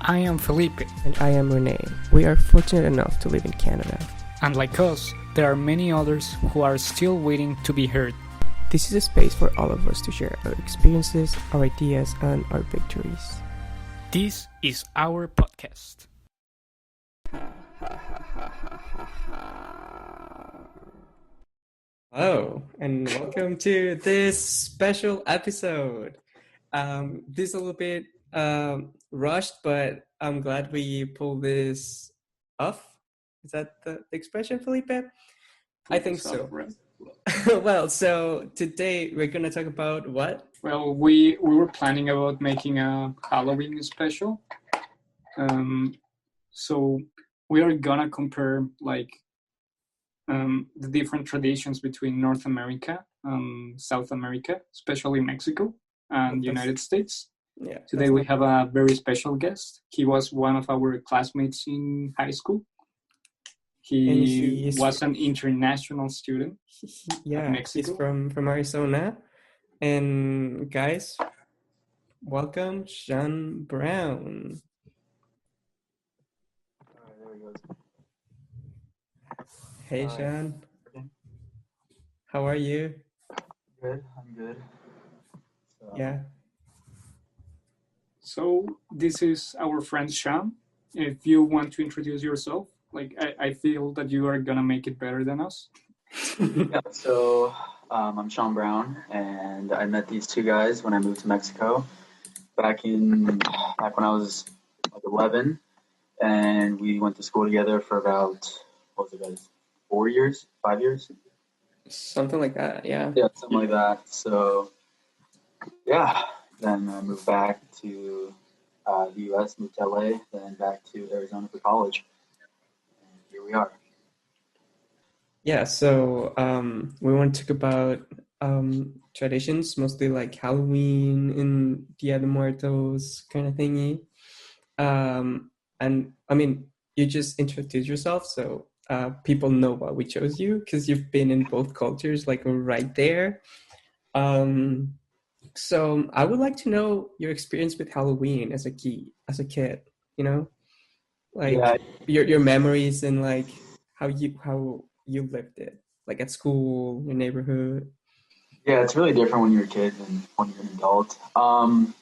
I am Felipe, And I am Renee. We are fortunate enough to live in Canada. and like us, there are many others who are still waiting to be heard. This is a space for all of us to share our experiences, our ideas, and our victories. This is our podcast. Hello, and welcome to this special episode. This is a little bit rushed, but I'm glad we pulled this off. Is that the expression, Felipe? I think so. Right. Well, so today we're gonna talk about what? Well, we were planning about making a Halloween special. So we are gonna compare the different traditions between North America, South America, especially Mexico and United States. Yeah. Today we have a very special guest. He was one of our classmates in high school. He was an international student at Mexico. He's from Arizona. And guys, welcome Sean Brown. There he goes. Hey Hi. Sean, Okay. how are you? Good, I'm good. So, Yeah. So this is our friend Sham. If you want to introduce yourself, I feel that you are gonna make it better than us. so I'm Sean Brown, and I met these two guys when I moved to Mexico back when I was like 11, and we went to school together for about, what was it, guys, 4 years, 5 years? Something like that, yeah. Yeah, something like that. So, yeah, then I moved back to the U.S., moved to LA, then back to Arizona for college. And here we are. Yeah, so we want to talk about traditions, mostly like Halloween and Dia de Muertos kind of thingy. And I mean, you just introduced yourself, so people know why we chose you because you've been in both cultures, like right there. So I would like to know your experience with Halloween as a kid, you know, like Yeah, your memories and like how you lived it, like at school, your neighborhood. Yeah, it's really different when you're a kid than when you're an adult. From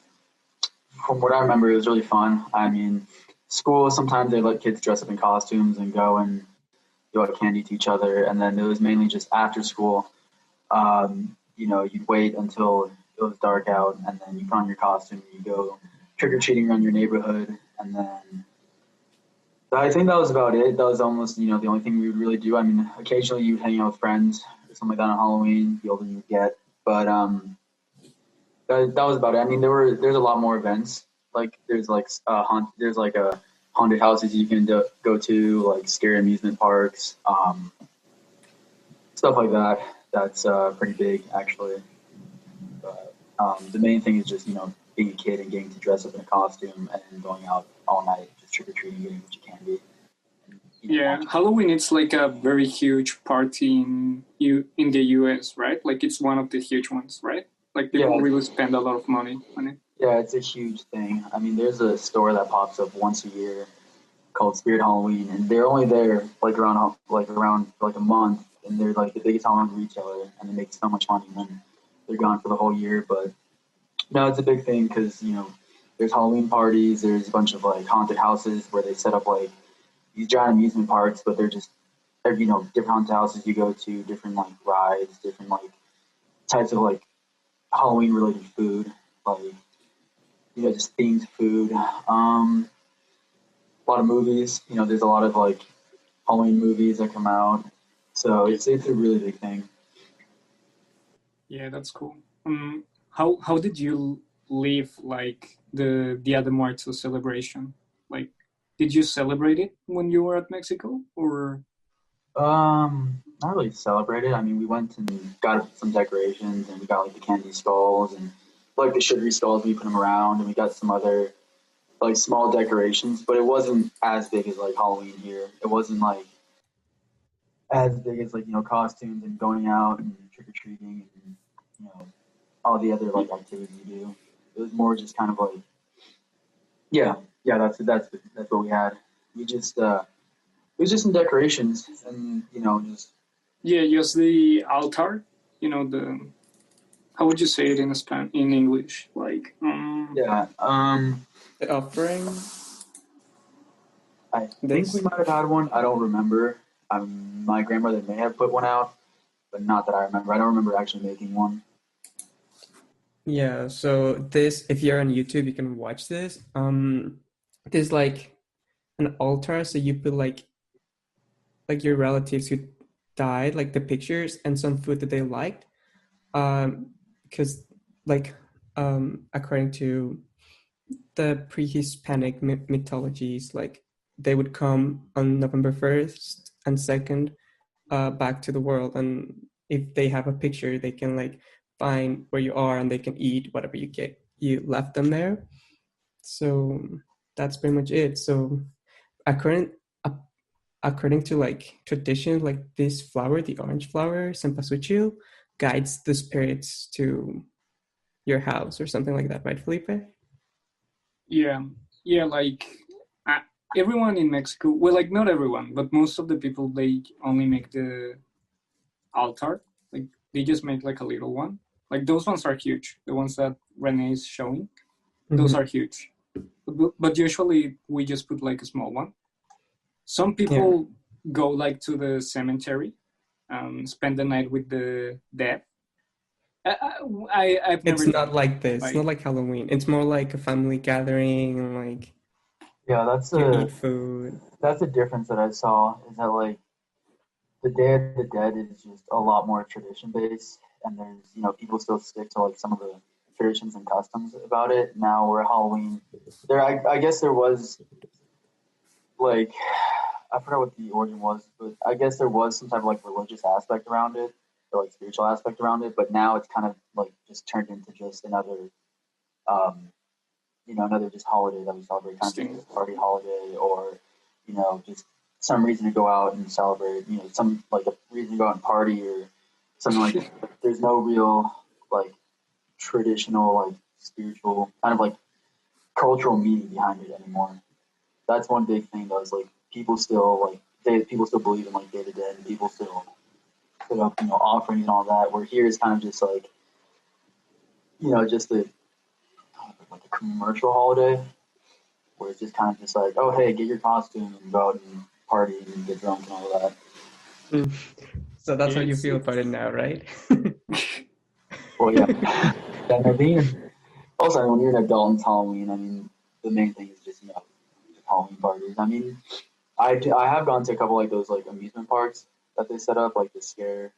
what I remember, it was really fun. I mean, school, sometimes they let kids dress up in costumes and go and give out candy to each other. And then it was mainly just after school. You'd wait until it was dark out, and then you put on your costume and you go trick-or-treating around your neighborhood. And then I think that was about it. That was almost, the only thing we would really do. I mean, occasionally you'd hang out with friends or something like that on Halloween, the older you get. But that was about it. I mean, there's a lot more events. Like there's a haunted houses you can go to, like scary amusement parks, stuff like that. That's pretty big actually. But the main thing is just being a kid and getting to dress up in a costume and going out all night just trick or treating, getting what you can be. Yeah, Halloween it's like a very huge party in the US, right? Like it's one of the huge ones, right? Like people really spend a lot of money on it. Yeah, it's a huge thing. I mean, there's a store that pops up once a year called Spirit Halloween, and they're only there around a month, and they're like the biggest Halloween retailer, and they make so much money. And then they're gone for the whole year. But no, it's a big thing because there's Halloween parties. There's a bunch of like haunted houses where they set up like these giant amusement parks, but they're just different haunted houses you go to, different like rides, different like types of like Halloween related food, like just themed food. A lot of movies. There's a lot of like Halloween movies that come out, so it's a really big thing. Yeah, that's cool. How did you live like the Dia de Muertos celebration? Like, did you celebrate it when you were at Mexico, or? Not really celebrated. I mean, we went and got some decorations, and we got like the candy skulls and like the sugary skulls. We put them around, and we got some other like small decorations, but it wasn't as big as like Halloween here. It wasn't like as big as like costumes and going out and trick or treating and all the other like activities you do. It was more just kind of like Yeah, that's what we had. We just it was just some decorations and just Yeah, just the altar. The how would you say it in English? Like yeah. The offering. I think we This. might have had one. I don't remember. My grandmother may have put one out, but not that I remember. I don't remember actually making one. Yeah. So this, if you're on YouTube, you can watch this. There's like an altar, so you put like your relatives who died, like the pictures and some food that they liked. Because like according to the pre-Hispanic mythologies, like they would come on November 1st and 2nd back to the world, and if they have a picture, they can like find where you are and they can eat whatever you left them there. So that's pretty much it. So according according to like tradition, like this flower, the orange flower, cempasúchil, guides the spirits to your house or something like that, right, Felipe? yeah, yeah, like uh, everyone in Mexico. Well, like not everyone, but most of the people they only make the altar. Like they just make like a little one. Like those ones are huge. The ones that Renee is showing, those Mm-hmm. are huge. But usually we just put like a small one. Some Yeah, people go like to the cemetery, spend the night with the dead. I've it's never done not that. like this. It's not Like like Halloween. It's more like a family gathering and like Yeah, you eat food. that's a difference that I saw is that like the Day of the Dead is just a lot more tradition based, and there's people still stick to like some of the traditions and customs about it. Now where Halloween, I guess there was like I forgot what the origin was, but I guess there was some type of like religious aspect around it or like spiritual aspect around it. But now it's kind of like just turned into just um, another just holiday that we celebrate, kind of just thing. a party holiday, or just some reason to go out and celebrate. Some like a reason to go out and party or something like that. There's no real like traditional like spiritual kind of like cultural meaning behind it anymore. That's one big thing though. Is like people still believe in like Day to Day, and people still put up offerings and all that. Where here is kind of just like just like a commercial holiday where it's just kind of just like, oh hey, get your costume and go out and party and get drunk and all that. Mm. So that's Yeah, how you it's feel about it it's now, right? Well, yeah, yeah. No, also, I mean, when you're an adult and it's Halloween, I mean, the main thing is just just Halloween parties. I mean, I have gone to a couple like those like amusement parks that they set up, like the scare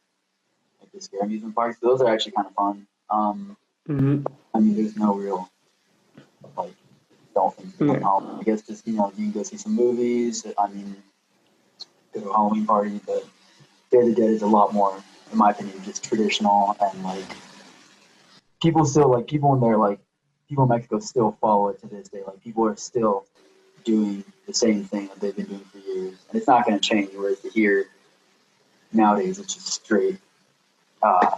amusement parks. Those are actually kind of fun. Mm-hmm. I mean, there's no real like dolphins on Yeah. Halloween. I guess just you can go see some movies. I mean, go to a Halloween party, but Day of the Dead is a lot more, in my opinion, just traditional and like people still like people in there like people in Mexico still follow it to this day. Like people are still doing the same thing that they've been doing for years, and it's not going to change. Whereas here nowadays, it's just straight, uh,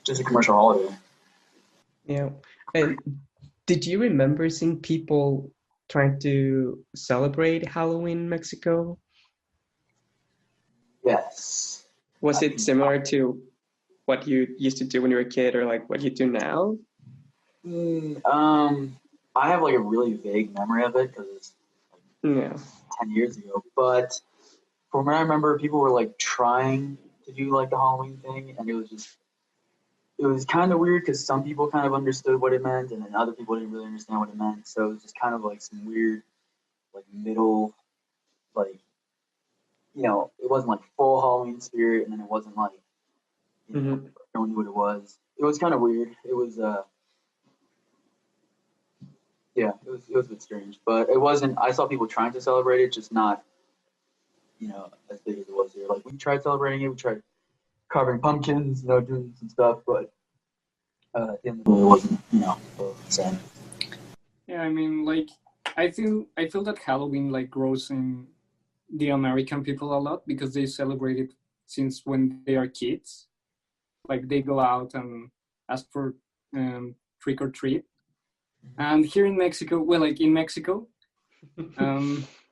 just a commercial holiday. Yeah. And did you remember seeing people trying to celebrate Halloween in Mexico? Yes. Was I it mean, similar to what you used to do when you were a kid or like what you do now? mm, I have like a really vague memory of it because it's like Yeah. 10 years ago. But from what I remember, people were like trying to do like the Halloween thing, and it was kind of weird because some people kind of understood what it meant, and then other people didn't really understand what it meant. So it was just kind of like some weird, like middle, like it wasn't like full Halloween spirit, and then it wasn't like Mm-hmm. no one knew what it was. It was kind of weird. It was yeah, it was a bit strange, but it wasn't. I saw people trying to celebrate it, just not as big as it was here. Like we tried celebrating it, we tried carving pumpkins, doing some stuff, but at the end of the day, it wasn't the same. yeah. I mean, like I feel that Halloween like grows in the American people a lot because they celebrate it since when they are kids. Like they go out and ask for trick or treat. And here in Mexico, well, like in Mexico,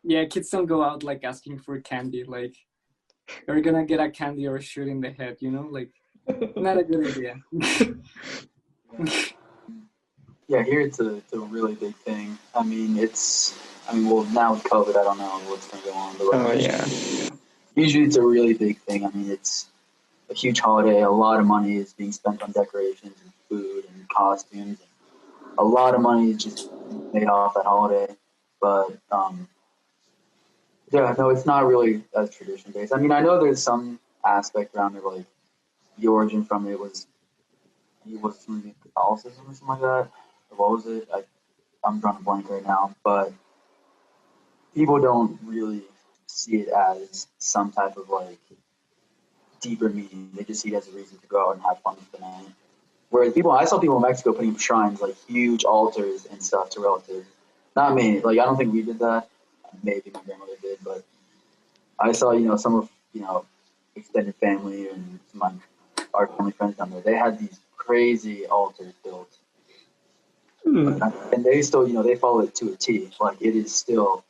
yeah, kids don't go out like asking for candy. Like you're gonna get a candy or a shoot in the head, you know? Like not a good idea. Yeah, here it's a really big thing. Well, now with COVID, I don't know what's going to go on, but like Oh usually, yeah. usually it's a really big thing. I mean, it's a huge holiday. A lot of money is being spent on decorations and food and costumes. A lot of money is just made off that holiday. But yeah, no, it's not really as tradition based. I mean, I know there's some aspect around it, like the origin from it was through Catholicism or something like that. Or what was it? I'm drawing a blank right now, but people don't really see it as some type of like deeper meaning. They just see it as a reason to go out and have fun with the night. Whereas I saw people in Mexico putting up shrines, like huge altars and stuff to relatives. Not me. Like I don't think we did that. Maybe my grandmother did, but I saw some of extended family and our family friends down there. They had these crazy altars built, Hmm. and they still they follow it to a T. Like it is still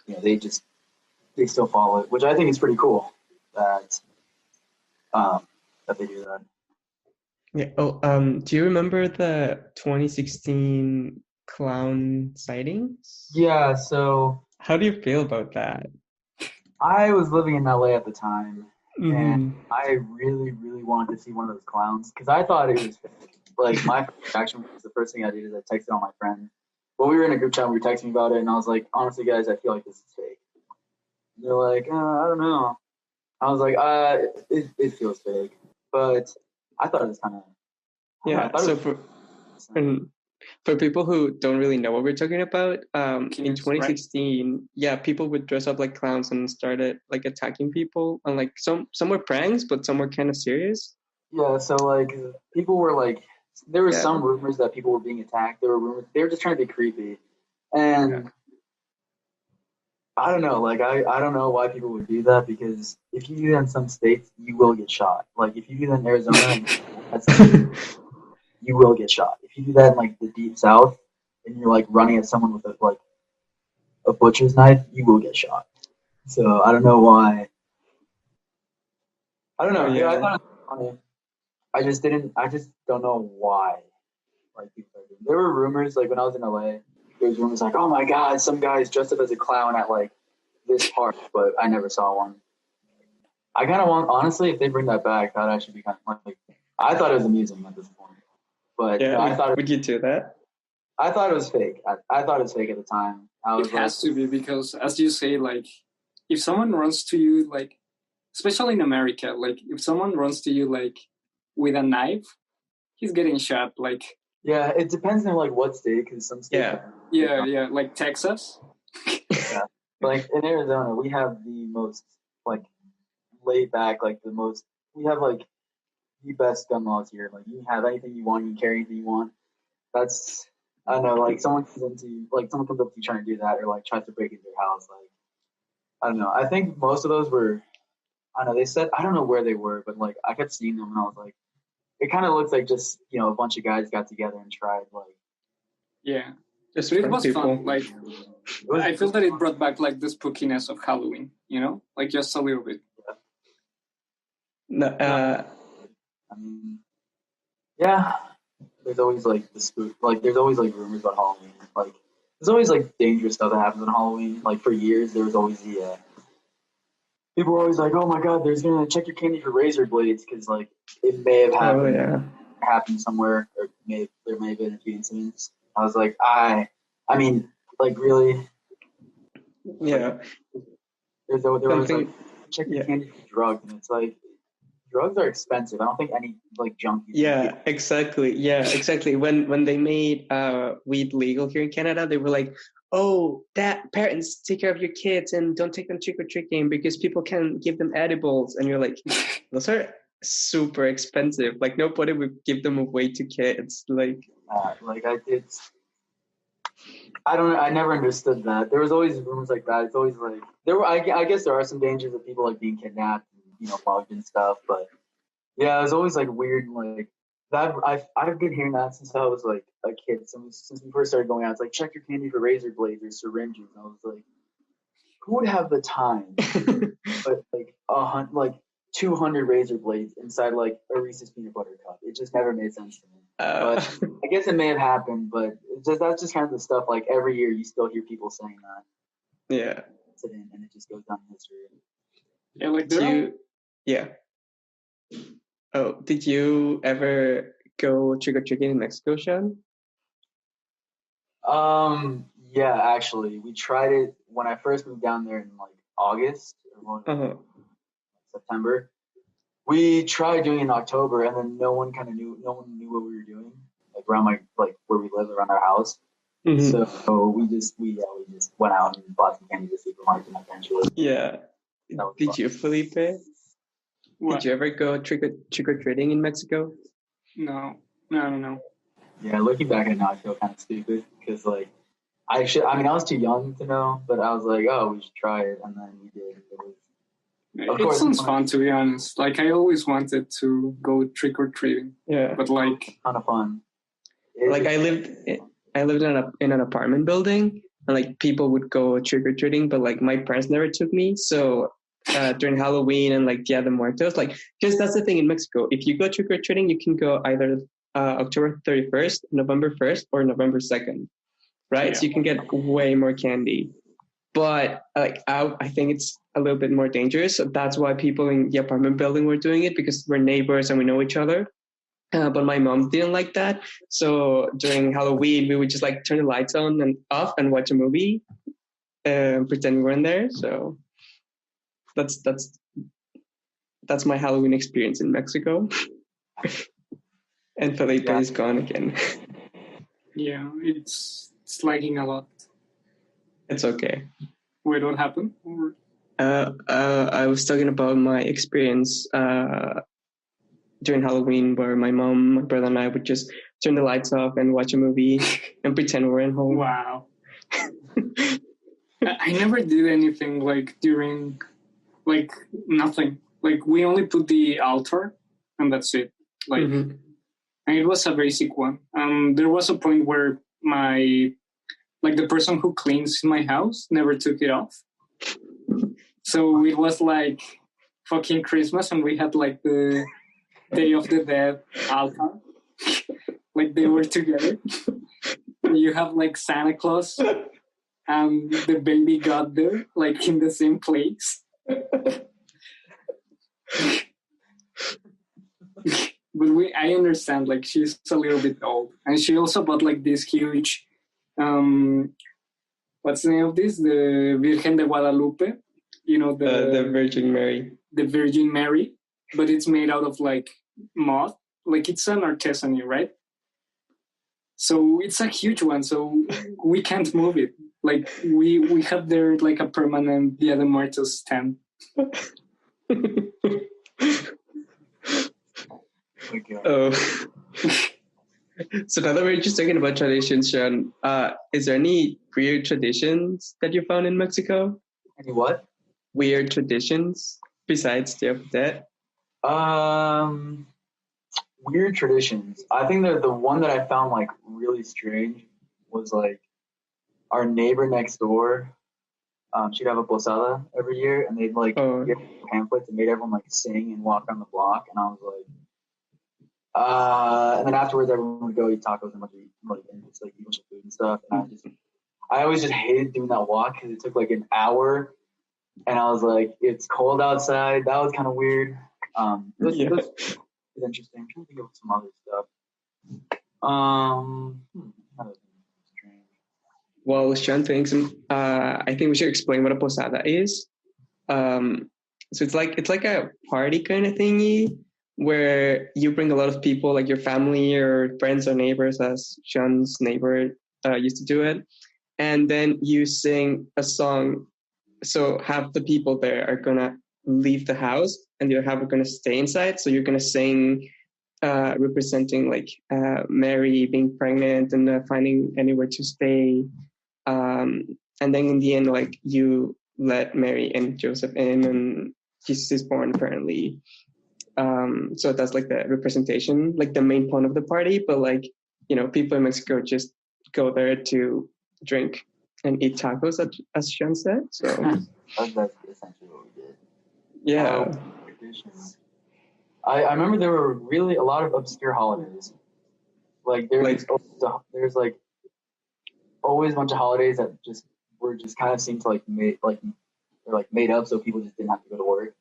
they still follow it, which I think is pretty cool that um, that they do that. Yeah. Oh, do you remember the 2016 clown sightings? Yeah, so How do you feel about that? I was living in LA at the time, and Mm-hmm. I really, really wanted to see one of those clowns because I thought it was fake. Like my first reaction was the first thing I did is I texted all my friends. Well, we were in a group chat, and we were texting about it, and I was like, honestly, guys, I feel like this is fake. And they're like, I don't know. I was like, it feels fake, but I thought it was kind of, I don't know, I Yeah. thought it So was. and for people who don't really know what we're talking about, in Kids, right? 2016, yeah, people would dress up like clowns and started like attacking people, and like some were pranks, but some were kind of serious. Yeah, so like people were like, there were Yeah. some rumors that people were being attacked. There were rumors they were just trying to be creepy, Yeah. and I don't know. Like I don't know why people would do that because if you do that in some states, you will get shot. Like if you do that in Arizona and that's you will get shot. If you do that in like the deep south and you're like running at someone with a butcher's knife, you will get shot. So I don't know why. I don't Oh know. Yeah, I yeah. thought it was funny. I just didn't. I just don't know why. Like people are doing. There were rumors like when I was in LA. There was rumors like, oh my god, some guy's dressed up as a clown at like this park, but I never saw one. I kind of want, honestly, if they bring that back, that actually be kind of like. I thought it was amusing at this point, but Yeah. no, Would you do that? I thought it was fake. I thought it was fake at the time. I It was like, has to be because, as you say, like if someone runs to you, like especially in America, like if someone runs to you like with a knife, he's getting shot. Like yeah, it depends on like what state, because some states Yeah. are. yeah, yeah, like Texas. Yeah, like in Arizona, we have the most like laid back, like the most. We have like the best gun laws here. Like you can have anything you want, you can carry anything you want. That's I don't know. Like someone comes up to you trying to do that, or like tries to break into your house. Like I don't know. I think most of those were. I don't know. They said I don't know where they were, but like I kept seeing them, and I was like, it kind of looks like just a bunch of guys got together and tried. Like Yeah, Just but it prank was fun. people. Like it was. I feel that it brought back like the spookiness of Halloween. You know, like just a little bit. No, No, I mean, yeah. There's always like the spook. Like there's always like rumors about Halloween. Like there's always like dangerous stuff that happens on Halloween. Like for years, there was always the people were always like, "Oh my God, there's gonna check your candy for razor blades," because like it may have oh yeah. happened somewhere, or there may have been a few incidents. I was like, I mean, like really, like Yeah. there was like Something. check your Yeah. candy for drugs, and it's like drugs are expensive. I don't think any like junkies would get. Yeah, exactly. Yeah, exactly. When they made weed legal here in Canada, they were like, "Oh, that parents take care of your kids and don't take them trick or treating because people can give them edibles." And you're like, "Those are super expensive. Like nobody would give them away to kids." Like, Like I don't. I never understood that. There was always rumors like that. It's always like there were. I guess there are some dangers of people like being kidnapped and mugged and stuff. But yeah, it was always like weird. Like that. I've been hearing that since I was like a kid since we first started going out. It's like, check your candy for razor blades or syringes. And I was like, who would have the time? But like 200 razor blades inside like a Reese's peanut butter cup. It just never made sense to me. But I guess it may have happened. But that's just kind of the stuff. Like every year, you still hear people saying that. Yeah. And it just goes down in history. Yeah, like Yeah. Oh, did you ever go trick or treating in Mexico, Sean? Yeah, actually, we tried it when I first moved down there in like August or September. We tried doing it in October, and then no one knew what we were doing, like around where we live, around our house. Mm-hmm. So we just went out and bought some candy at the supermarket eventually. Yeah. Did you, Felipe? What? Did you ever go trick or treating in Mexico? No. Yeah, looking back at it now, I feel kind of stupid because like I was too young to know, but I was like, oh, we should try it, and then we did. It sounds fun, to be honest. Like I always wanted to go trick or treating. Yeah, but like ton of fun. Like I lived in an apartment building, and like people would go trick or treating, but like my parents never took me. So during Halloween and like Dia de Muertos, like because that's the thing in Mexico. If you go trick or treating, you can go either October 31st, November 1st, or November 2nd, right? Yeah. So you can get way more candy. But like I think it's a little bit more dangerous. So that's why people in the apartment building were doing it, because we're neighbors and we know each other. But my mom didn't like that. So during Halloween, we would just like turn the lights on and off and watch a movie and pretend we weren't there. So that's my Halloween experience in Mexico. And Felipe is gone again. Yeah, it's lagging a lot. It's okay. Wait, what happened? I was talking about my experience during Halloween, where my mom, my brother, and I would just turn the lights off and watch a movie and pretend we were at home. Wow. I never did anything like during, like nothing. Like we only put the altar and that's it. Like, and it was a basic one. There was a point where the person who cleans my house never took it off. So it was like fucking Christmas, and we had like the Day of the Dead altar. Like they were together. You have like Santa Claus and the baby God there, like in the same place. But I understand, like she's a little bit old, and she also bought like this huge, what's the name of this? The Virgen de Guadalupe, you know, the Virgin Mary. The Virgin Mary, but it's made out of like moth, like it's an artisany, right? So it's a huge one, so we can't move it. Like we have there like a permanent Dia de Muertos stand. Oh. So now that we're just talking about traditions, Sean, is there any weird traditions that you found in Mexico? Any what? Weird traditions besides Day of the Dead? Weird traditions. I think that the one that I found like really strange was like our neighbor next door. She'd have a posada every year, and they'd like get pamphlets and made everyone like sing and walk around the block. And I was like, and then afterwards, everyone would go eat tacos and eat a bunch of food and stuff. And I always just hated doing that walk because it took like an hour, and I was like, it's cold outside. That was kind of weird. It was interesting. I'm trying to think of some other stuff. Well, Sean thinks I think we should explain what a posada is. So it's like a party kind of thingy where you bring a lot of people, like your family or friends or neighbors, as Sean's neighbor used to do it, and then you sing a song. So half the people there are gonna leave the house, and the other half are gonna stay inside. So you're gonna sing, representing like Mary being pregnant and finding anywhere to stay. And then in the end, like you let Mary and Joseph in, and Jesus is born apparently. So that's like the representation, like the main point of the party. But like people in Mexico just go there to drink and eat tacos, as Sean said. So That's essentially what we did. yeah. Traditions. I remember there were really a lot of obscure holidays. Like there's like always a bunch of holidays that just kind of seemed to they're made up so people just didn't have to go to work.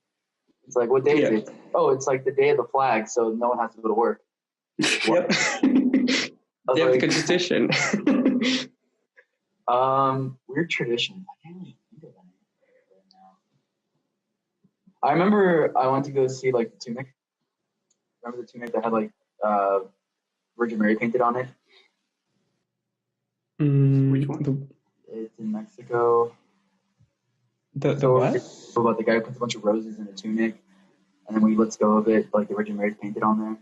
It's like, what day is it? Oh, it's like the day of the flag, so no one has to go to work. Yep. They have a good tradition. Weird tradition. I can't really think of any right now. I remember I went to go see like the tunic. Remember the tunic that had like Virgin Mary painted on it? Which one? It's in Mexico. The what? About the guy who puts a bunch of roses in a tunic, and then when he lets go of it, like the Virgin Mary painted on there.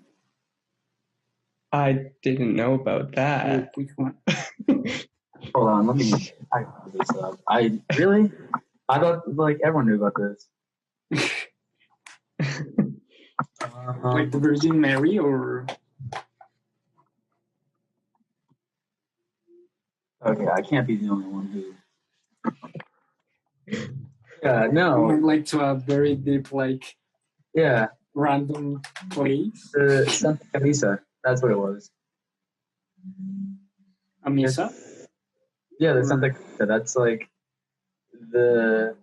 I didn't know about that. Which one? Hold on, let me look this up. I thought like everyone knew about this. Like the Virgin Mary, or okay, I can't be the only one who. Yeah, we no. went like to a very deep, like Yeah, random place. the Santa Camisa. That's what it was. A misa. Yeah, the Santa Camisa. That's like the.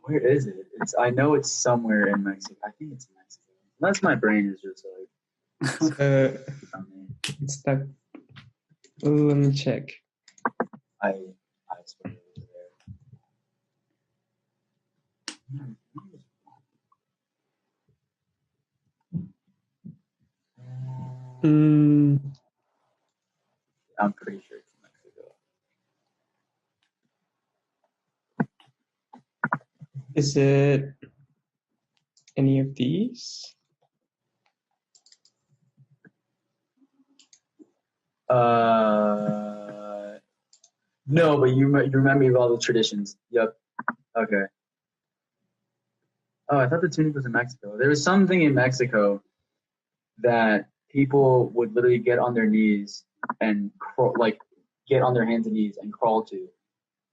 Where is it? I know it's somewhere in Mexico. I think it's Mexico. Unless my brain is just like. It's stuck. Let me check. I swear it was there. I'm pretty sure it's Mexico. Is it any of these? No, but you remind me of all the traditions. Yep. Okay. Oh, I thought the tunic was in Mexico. There was something in Mexico that people would literally get on their knees and get on their hands and knees and crawl to.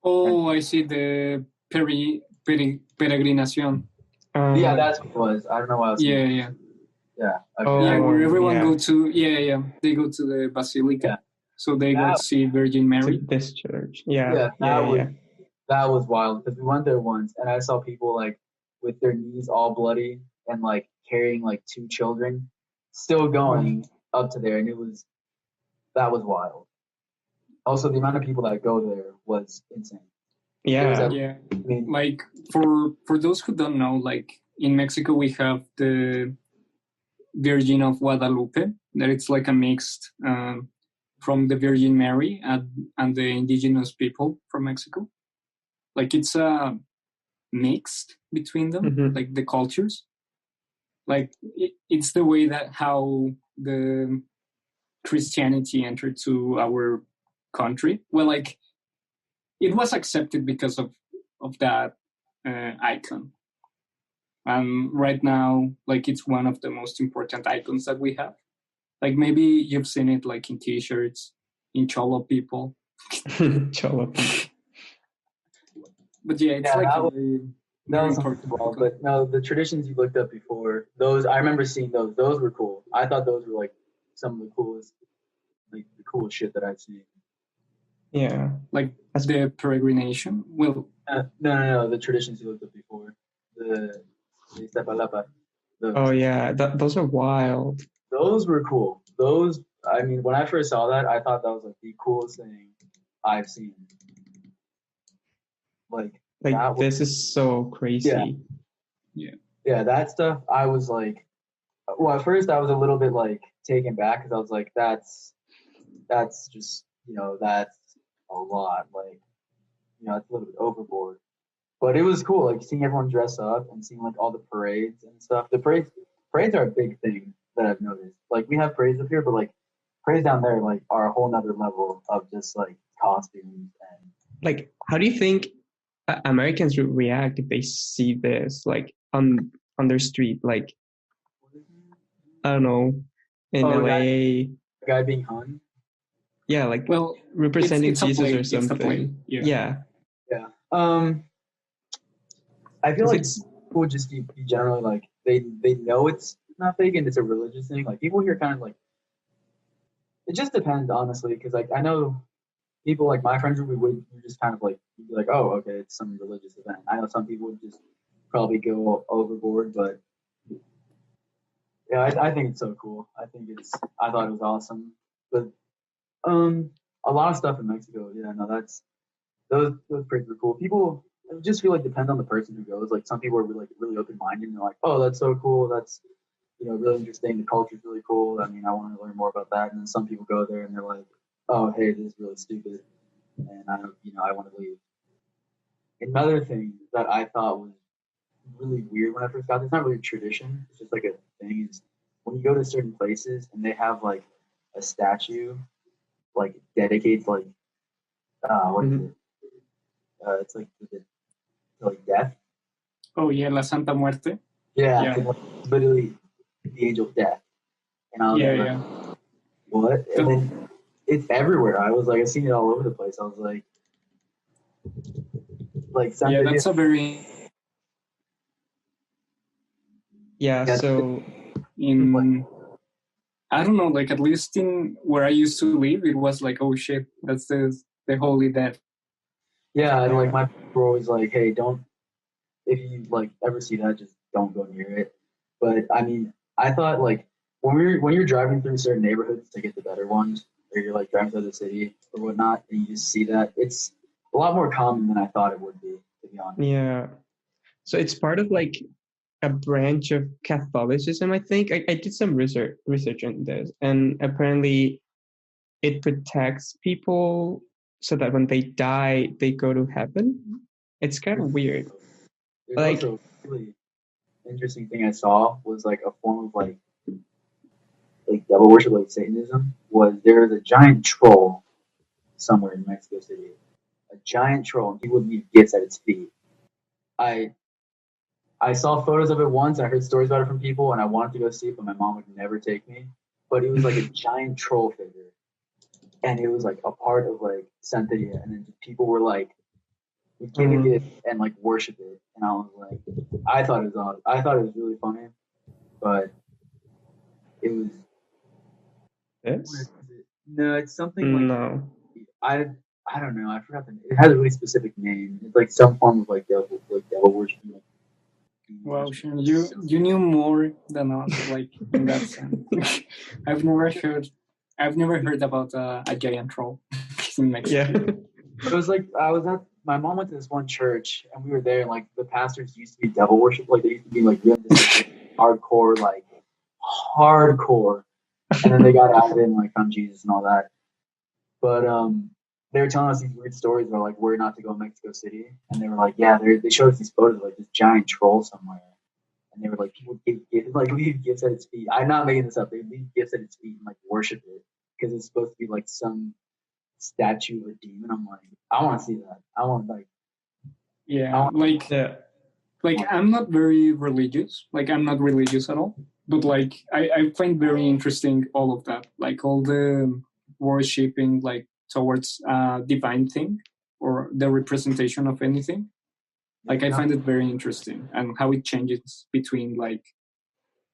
Oh, I see the peregrinación. Yeah, that's what it was. I don't know why. Yeah. Yeah. Okay. Yeah, where everyone go to. Yeah. They go to the basilica, Yeah. so they go to see Virgin Mary. To this church. Yeah. That was wild because we went there once and I saw people like with their knees all bloody and like carrying like two children, still going up to there, and that was wild. Also, the amount of people that go there was insane. Yeah. I mean, like for those who don't know, like in Mexico we have the Virgin of Guadalupe, that it's like a mixed from the Virgin Mary and the indigenous people from Mexico. Like it's a mixed between them, like the cultures. Like it's the way that how the Christianity entered to our country. Well, like it was accepted because of that icon. And right now, like it's one of the most important icons that we have. Like maybe you've seen it like in T-shirts, in Cholo people. Cholo people. But yeah, it's like a very important icon. But no, the traditions you looked up before, those I remember seeing those. Those were cool. I thought those were like some of the coolest shit that I've seen. Yeah, like the peregrination. Well, no, the traditions you looked up before. The Iztapalapa. Oh yeah, those are wild. Those were cool. Those, I mean, when I first saw that, I thought that was like the coolest thing I've seen. Like this is so crazy. Yeah, that stuff. I was like, well, at first I was a little bit like taken back because I was like, that's just that's a lot. Like, it's a little bit overboard. But it was cool, like seeing everyone dress up and seeing like all the parades and stuff. The parades are a big thing that I've noticed. Like we have parades up here, but like parades down there like are a whole nother level of just like costumes and. Like, how do you think Americans would react if they see this like on their street? Like, I don't know. in Oh, LA. The guy being hung. Yeah, like well, representing it's a Jesus or play. It's a play. something. Yeah. Yeah. Yeah. I feel 'Cause like it's people just be generally like they know it's not fake and it's a religious thing. Like people here kind of like it just depends honestly because like I know people like my friends we just kind of like be like oh okay it's some religious event. I know some people would just probably go overboard, but yeah I think it's so cool. I thought it was awesome, but um a lot of stuff in Mexico. Yeah, no, those pretty cool. People I just feel like depends on the person who goes. Like some people are really open minded and they're like, oh, that's so cool. That's really interesting. The culture's really cool. I mean, I want to learn more about that. And then some people go there and they're like, oh, hey, this is really stupid, and I don't, I want to leave. Another thing that I thought was really weird when I first got there, it's not really a tradition. It's just like a thing. Is when you go to certain places and they have like a statue like dedicated to like what is mhm. it? It's like like death. Oh yeah, La Santa Muerte. Yeah, Yeah. it's like literally the angel of death. And I was Yeah, like, yeah. what? And The, then it's everywhere. I was like, I've seen it all over the place. I was like yeah, Santa, that's a very Yeah, yeah, so like, in I don't know, like at least in where I used to live, it was like, oh shit, that's the holy dead. yeah, and like yeah. my people were always like, hey, don't if you like ever see that, just don't go near it. But I mean, I thought like when you're driving through certain neighborhoods to get the better ones, or you're like driving through the city or whatnot, and you just see that, it's a lot more common than I thought it would be, to be honest. Yeah. So it's part of like a branch of Catholicism, I think. I did some research on this, and apparently it protects people so that when they die, they go to heaven. It's kind of weird. There's Like, also a really interesting thing I saw was like a form of like devil worship, like Satanism. Was there was a giant troll somewhere in Mexico City, a giant troll, and he would leave gifts at its feet. I I saw photos of it once. I heard stories about it from people, and I wanted to go see it, but my mom would never take me. But it was like a giant troll figure, and it was like a part of like Santeria, and then people were like would give it gifts and like worship it, and I was like, I thought it was awesome. I thought it was really funny, but it was what is this? it? No, it's something like No. I I don't know. I forgot the name. It has a really specific name. It's like some form of like devil worship. Like, demon Wow, worship. Sean, you knew more than us, like in that sense. I've never heard I've never heard about a giant troll in Yeah. Mexico. But it was like I was at my mom went to this one church and we were there and like the pastors used to be devil worship. Like they used to be like really hardcore, like hardcore. And then they got out of it and like found Jesus and all that. But they were telling us these weird stories about like where not to go in Mexico City. And they were like, yeah, they showed us these photos of like this giant troll somewhere. And they were like, people like leave gifts at its feet. I'm not making this up. They leave gifts at its feet and like worship it because it's supposed to be like some statue of a demon. I'm like, I want to see that. I want like, I Yeah, want. Yeah. like I'm not very religious. Like I'm not religious at all. But like I find very interesting all of that. Like all the worshipping like towards divine thing or the representation of anything. Like I Yeah, find it very interesting and how it changes between like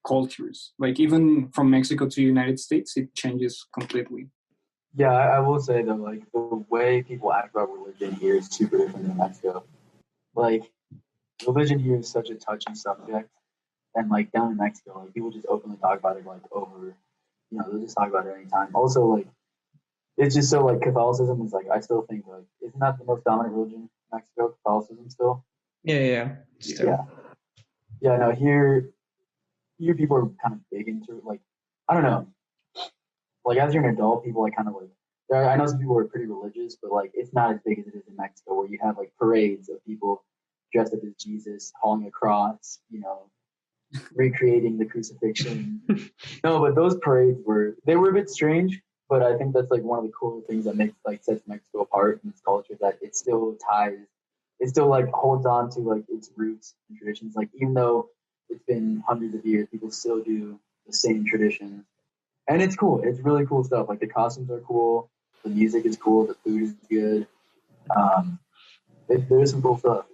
cultures. Like even from Mexico to the United States, it changes completely. yeah. I will say though, like the way people act about religion here is super different than Mexico. Like religion here is such a touchy subject, and like down in Mexico, like people just openly talk about it like over. They'll just talk about it anytime. Also, like it's just so like Catholicism is like I still think like isn't that the most dominant religion in Mexico? Catholicism still. Yeah. Yeah. Yeah. Yeah, Still. yeah. No, here people are kind of big into it. Like I don't know. Like as you're an adult, people like kind of like. I know some people are pretty religious, but like it's not as big as it is in Mexico, where you have like parades of people dressed up as Jesus, hauling a cross, recreating the crucifixion. No, but those parades were a bit strange, but I think that's like one of the cool things that makes like sets Mexico apart in its culture that it still like holds on to like its roots and traditions. Like even though it's been hundreds of years, people still do the same traditions. And it's cool. It's really cool stuff. Like the costumes are cool, the music is cool, the food is good. Um, there's some cool stuff.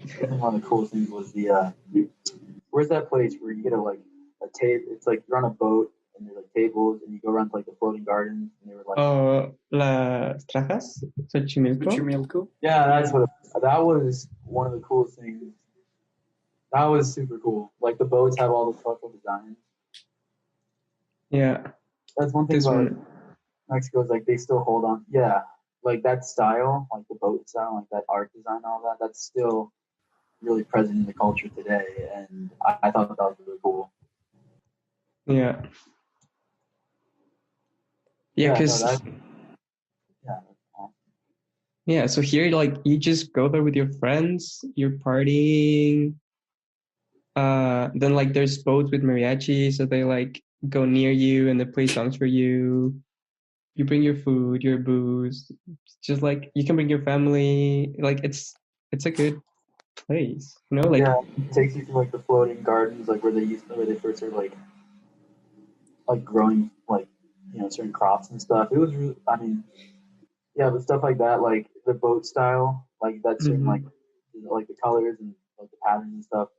I think one of the coolest things was where's that place where you get a table? It's like you're on a boat and there's like tables and you go around to like the floating gardens and they were like, Oh, Las Trajas, Xochimilco. Xochimilco. yeah, that was one of the coolest things. That was super cool. Like the boats have all the colorful designs. Yeah, That's one thing this about one. Mexico is like they still hold on. Yeah, like that style, like the boat style, like that art design, all that. That's still really present in the culture today, and I thought that was really cool. Yeah, yeah, Yeah, no, because that's awesome. yeah. So here, like, you just go there with your friends, you're partying. Then like there's boats with mariachi, so they like go near you and they play songs for you. You bring your food, your booze. Just like you can bring your family. Like it's a good place, you know. Like Yeah, it takes you to like the floating gardens, like where they first started like growing like certain crops and stuff. It was really, I mean, yeah, but stuff like that, like the boat style, like that certain mhm. like the colors and like the patterns and stuff.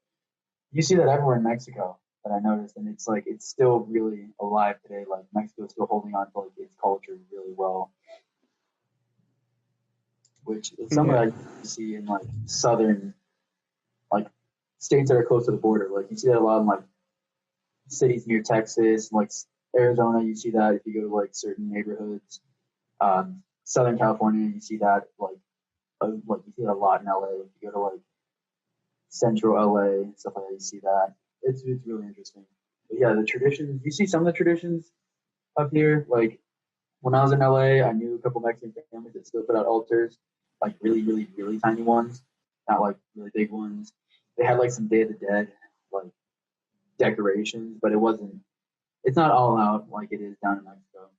You see that everywhere in Mexico that I noticed, and it's like it's still really alive today. Like Mexico is still holding on to like its culture really well, which is something Yeah, I see in like southern like states that are close to the border. Like you see that a lot in like cities near Texas, like Arizona. You see that if you go to like certain neighborhoods. Southern California, you see that like you see it a lot in LA. If you go to like Central LA and stuff like that, you see that. It's really interesting. But yeah, the traditions. You see some of the traditions up here. Like when I was in LA, I knew a couple Mexican families that still put out altars, like really, really, really tiny ones, not like really big ones. They had like some Day of the Dead like decorations, but it wasn't. It's not all out like it is down in Mexico.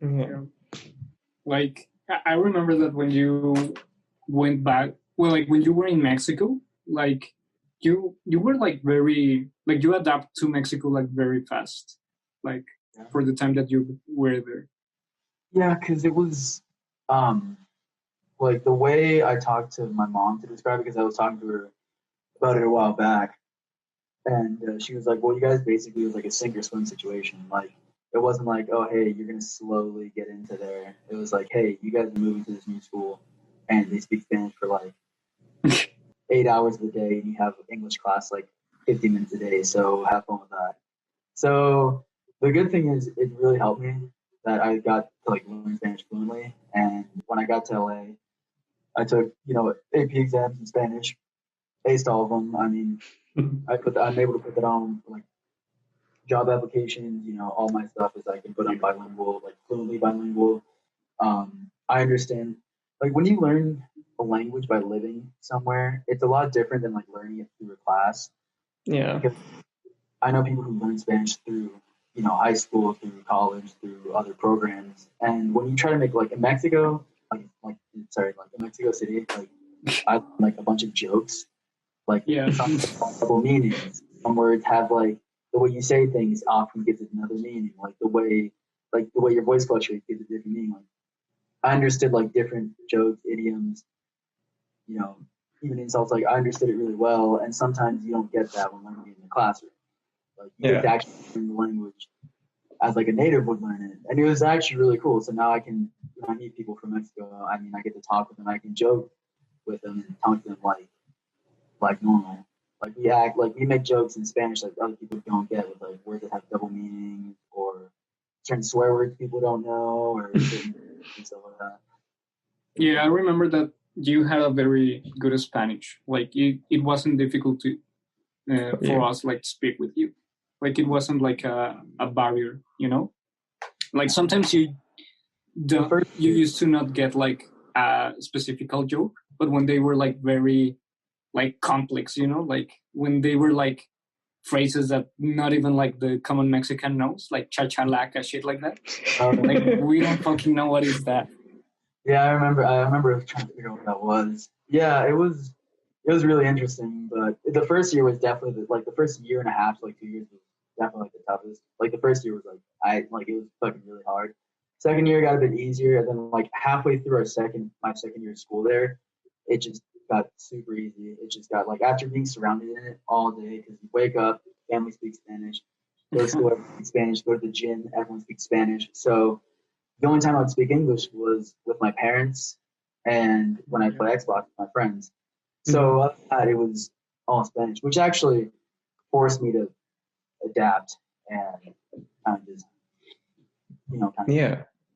yeah, Yeah. Like I remember that when you went back, well, like when you were in Mexico, like you were like very like you adapt to Mexico like very fast, like Yeah, for the time that you were there. yeah, because it was um like the way I talked to my mom to describe it, because I was talking to her about it a while back, and she was like, "Well, you guys basically it was like a sink or swim situation. Like it wasn't like, oh, hey, you're gonna slowly get into there. It was like, hey, you guys are moving to this new school, and they speak Spanish for like 8 hours a day, and you have English class like 50 minutes a day. So have fun with that." So the good thing is, it really helped me that I got to like learn Spanish fluently, and when I got to LA, I took AP exams in Spanish, aced all of them. I mean, I'm able to put that on like job applications. All my stuff is I can put on bilingual, like fluently bilingual. I understand, like when you learn a language by living somewhere, it's a lot different than like learning it through a class. yeah, Because I know people who learn Spanish through high school, through college, through other programs, and when you try to make like in Mexico, like sorry, like in Mexico City, like I learned, like a bunch of jokes. Like Yeah. some have double meanings. Some words have like the way you say things often gives it another meaning. Like the way your voice fluctuates gives it different meaning. Like I understood like different jokes, idioms, you know, even insults. Like I understood it really well, and sometimes you don't get that when learning it in the classroom. Like you get to yeah, actually learn the language as like a native would learn it, and it was actually really cool. So now I can, when I meet people from Mexico, I mean, I get to talk with them. I can joke with them and talk to them like normal. Like we act like we make jokes in Spanish like other people don't get, with like words that have double meanings or certain swear words people don't know or certain and stuff like that. Yeah, I remember that you had a very good Spanish. Like it wasn't difficult to for yeah, us like to speak with you. Like it wasn't like a barrier, you know. Like sometimes The first you used to not get like a specific joke, but when they were like very like complex, you know, like when they were like phrases that not even like the common Mexican knows, like chachalaca, shit like that. Like we don't fucking know what is that. yeah, I remember trying to figure out what that was. Yeah, it was. it was really interesting. But the first year was definitely the first year and a half, to like 2 years was definitely like the toughest. Like the first year was like it was fucking really hard. Second year got a bit easier, and then like halfway through my second year of school there, it just got super easy. It just got like after being surrounded in it all day because you wake up, family speaks Spanish, go to school, everyone speaks Spanish, go to the gym, everyone speaks Spanish. So the only time I would speak English was with my parents and when I play Xbox with my friends. So other than that, it was all Spanish, which actually forced me to adapt and kind of just,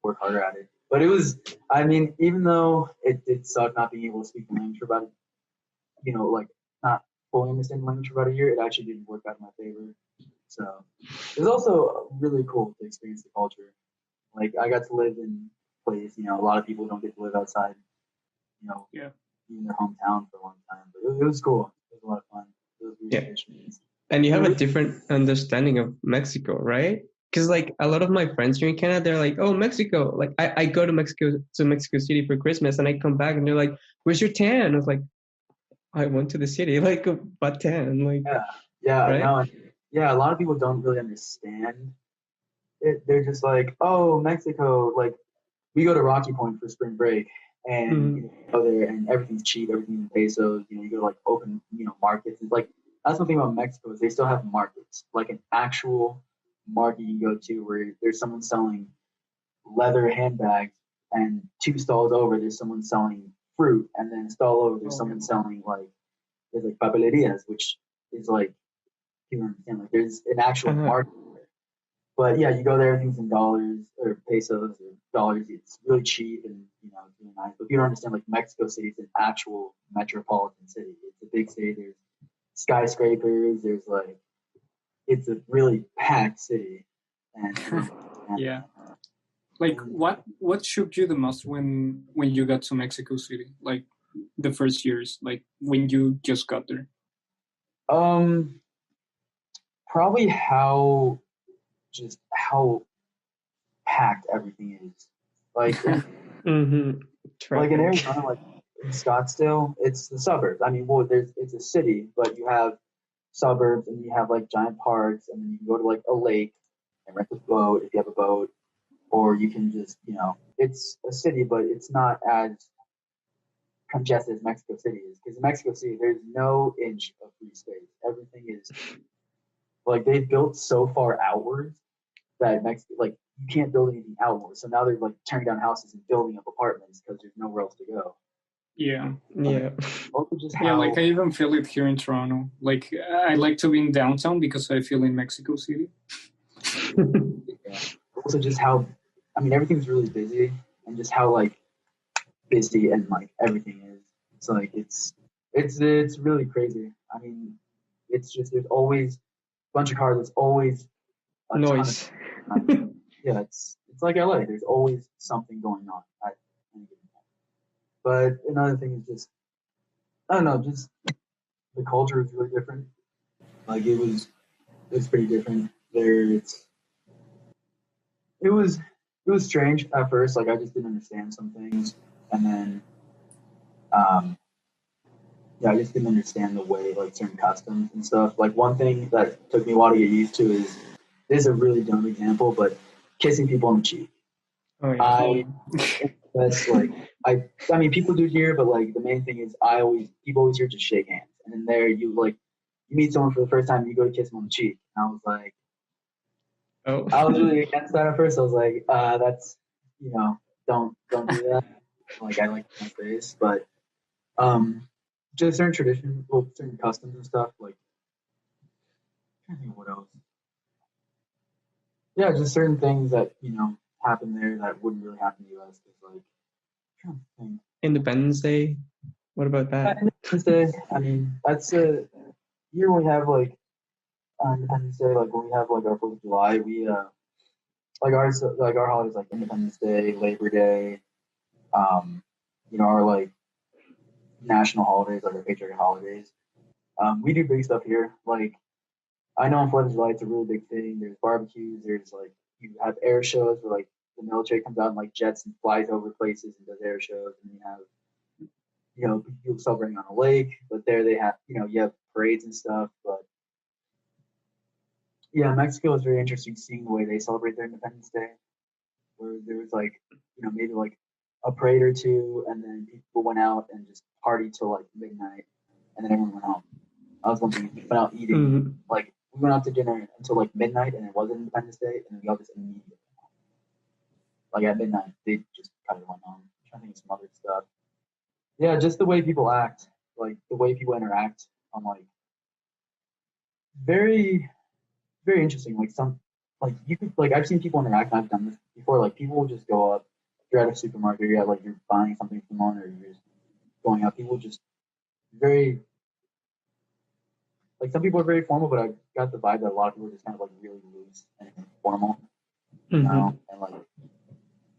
work harder at it. But it was, I mean, even though it did suck not being able to speak the language for about, like not fully understand the language for about a year, it actually didn't work out in my favor. So it was also really cool to experience the culture. Like I got to live in a place, a lot of people don't get to live outside, in their hometown for a long time. But it was cool. It was a lot of fun. It was really efficient. And you have a different understanding of Mexico, right? Because like a lot of my friends here in Canada, they're like, "Oh, Mexico!" Like I go to Mexico City for Christmas, and I come back, and they're like, "Where's your tan?" I was like, "I went to the city, like, but tan." Like, right? No, a lot of people don't really understand it. They're just like, "Oh, Mexico!" Like we go to Rocky Point for spring break, and you go there, and everything's cheap, everything's in pesos. You go to like open, markets. It's like that's one thing about Mexico is they still have markets, like an actual market you can go to where there's someone selling leather handbags, and two stalls over there's someone selling fruit, and then a stall over there's someone selling there's like papelerias, which is like you understand like there's an actual market. But yeah, you go there, everything's in dollars or pesos or dollars. It's really cheap and it's really nice. But if you don't understand, like Mexico City is an actual metropolitan city. It's a big city. There's skyscrapers. There's it's a really packed city. And yeah. Like what shook you the most when you got to Mexico City? Like the first years, like when you just got there. Probably how packed everything is. Like in, like in Arizona, like in Scottsdale, it's the suburbs. I mean, it's a city, but you have suburbs and you have like giant parks, and then you can go to like a lake and rent a boat if you have a boat, or you can just it's a city, but it's not as congested as Mexico City is. Because in Mexico City, there's no inch of free space. Everything is like they've built so far outwards that like you can't build anything outwards. So now they're like tearing down houses and building up apartments because there's nowhere else to go. Yeah. Also just yeah, like I even feel it here in Toronto. Like I like to be in downtown because I feel in Mexico City. Also just how, I mean, everything's really busy, and just how like busy and like everything is. It's like it's really crazy. I mean, it's just there's always a bunch of cars. There's always a noise. Yeah, it's like LA. There's always something going on at any given time. But another thing is just I don't know, just the culture is really different. Like it's pretty different there. It was strange at first. Like I just didn't understand some things, and then I just didn't understand the way like certain customs and stuff. Like one thing that took me a while to get used to is this is a really dumb example, but kissing people on the cheek. Oh, yeah. That's like I mean people do here, but like the main thing is people always here just shake hands, and then there you meet someone for the first time, and you go to kiss them on the cheek, and I was like, I was really against that at first. I was like, that's don't do that. Like I like my face, but just certain traditions, certain customs and stuff. Like I can't think of what else. Yeah, just certain things that happen there that wouldn't really happen in the U.S. Like I'm trying to think. Independence Day. What about that? Independence Day. I mean, that's a year we have like Independence Day. Like when we have like our 4th of July, we like our holidays like Independence Day, Labor Day, our like national holidays, like our patriotic holidays. We do big stuff here. Like I know on 4th of July it's a really big thing. There's barbecues. There's like you have air shows where like the military comes out and like jets and flies over places and does air shows, and people celebrating on a lake, but there they have, you have parades and stuff. But yeah, Mexico is very interesting seeing the way they celebrate their Independence Day, where there was like, maybe like a parade or two, and then people went out and just partied till like midnight, and then everyone went home. I was one thing, we went out eating, Mm-hmm. like we went out to dinner until like midnight, and it wasn't Independence Day, and then we all just immediately, like at midnight, they just kind of went home. I'm trying to think of some other stuff. Yeah, just the way people act, like the way people interact. I'm like very, very interesting. Like you could, like I've seen people interact, and I've done this before. Like people will just go up. You're at a supermarket, you're buying something from someone, or you're just going up. People just very, like some people are very formal, but I got the vibe that a lot of people are just kind of like really loose and formal, Mm-hmm. and like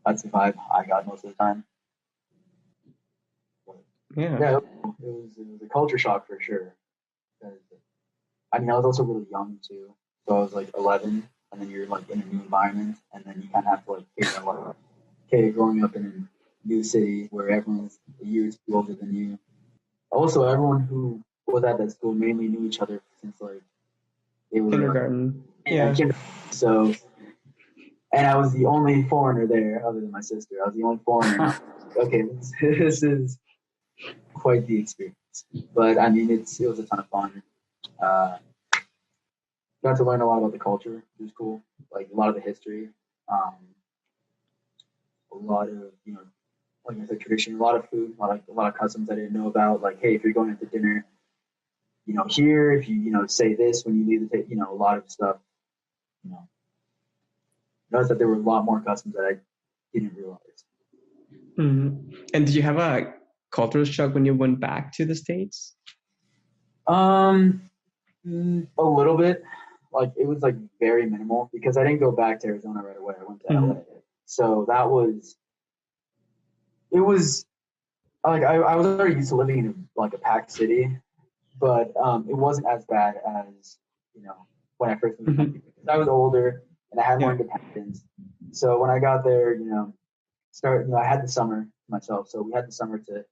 that's the vibe I got most of the time. But, Yeah. it was a culture shock for sure. I mean, I was also really young too, so I was like 11, and then you're like in a new environment, and then you kind of have to like figure out like, okay, growing up in a new city where everyone's a year or two older than you. Also, everyone who was at that school mainly knew each other since like they were Kindergarten. Yeah. So, and I was the only foreigner there, other than my sister. I was the only foreigner. Okay, this is quite the experience. But I mean, it was a ton of fun. Got to learn a lot about the culture, which was cool. Like a lot of the history, a lot of like I said, tradition, a lot of food, a lot of customs I didn't know about. Like, hey, if you're going out to dinner, here, if you say this when you leave the table, a lot of stuff. You know, noticed that there were a lot more customs that I didn't realize. Mm-hmm. And did you have a cultural shock when you went back to the States? A little bit. Like it was like very minimal because I didn't go back to Arizona right away. I went to LA, so it was like I was already used to living in like a packed city, but it wasn't as bad as when I first moved to Mexico. Because I was older and I had more independence. So when I got there, I had the summer to myself. So we had the summer to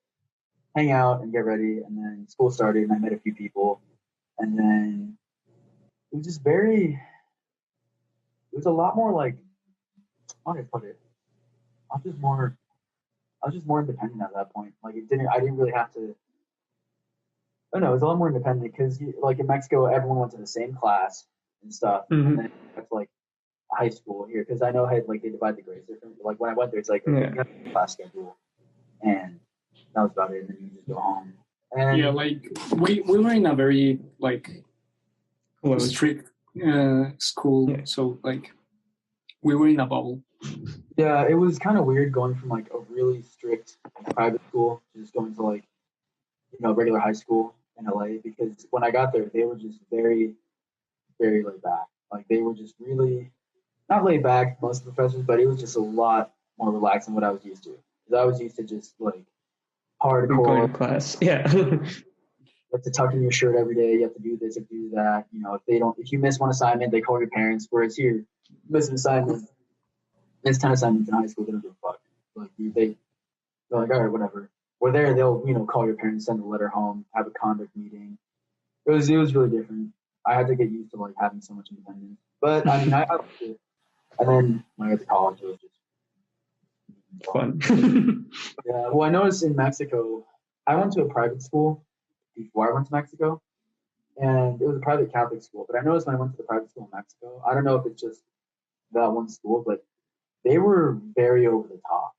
hang out and get ready, and then school started, and I met a few people, and then it was just very. It was a lot more like how do I put it? I was just more. I was just more independent at that point. Like I didn't really have to. Oh no, it was a lot more independent because like in Mexico, everyone went to the same class and stuff, and then that's like high school here because I know like they divide the grades different. Like when I went there, it's like okay, you have a class schedule, and that was about it. And then you just go home. And yeah, like we were in a very like strict school, so like we were in a bubble. Yeah, it was kind of weird going from like a really strict private school to just going to like regular high school in LA because when I got there, they were just very, very laid back. Like they were just really not laid back, most of the professors, but it was just a lot more relaxed than what I was used to. Because I was used to just like hardcore going to class. Yeah. You have to tuck in your shirt every day. You have to do this, you have to do that. If you miss one assignment, they call your parents. Whereas here, you miss an assignment, miss 10 assignments in high school, they don't give a fuck. Like they're like, all right, whatever. Or there, they'll call your parents, send a letter home, have a conduct meeting. It was really different. I had to get used to like having so much independence. But I mean, I liked it. And then when I got to college, it was just fun. Yeah. Well, I noticed in Mexico, I went to a private school before I went to Mexico, and it was a private Catholic school. But I noticed when I went to the private school in Mexico, I don't know if it's just that one school, but they were very over the top.